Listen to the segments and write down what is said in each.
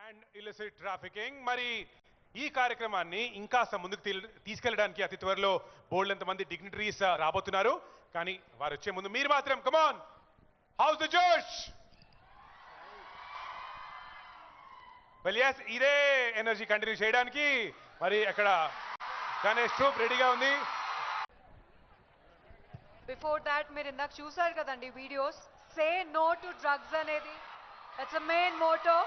And illicit trafficking. మరి ఈ కార్యక్రమాన్ని ఇంకా ముందుకు తీసుకెళ్ళడానికి అతి త్వరలో బోల్డ్ ఎంతమంది డిగ్నిటరీస్ రాబోతున్నారు. కానీ వారు వచ్చే ముందు మీరు మాత్రం కమాన్, హౌస్ ద జోష్. వెల్ yes, ఇదే ఎనర్జీ కంటిన్యూ చేయడానికి మరి అక్కడ గణేష్ ట్రూప్ రెడీగా ఉంది. బిఫోర్ దాట్ మీరు ఇందాక చూసారు కదండి videos, say no to drugs అనేది that's a main motto.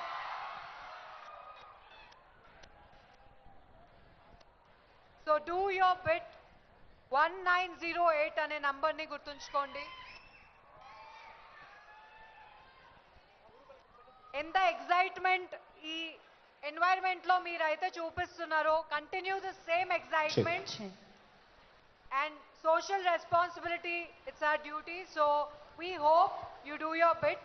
So do your bit. 1908 అనే నంబర్ని గుర్తుంచుకోండి. ఎంత ఎక్సైట్మెంట్ ఈ ఎన్వైరన్మెంట్ లో మీరైతే చూపిస్తున్నారో, continue the same excitement. And social responsibility, it's our duty. So we hope you do your bit.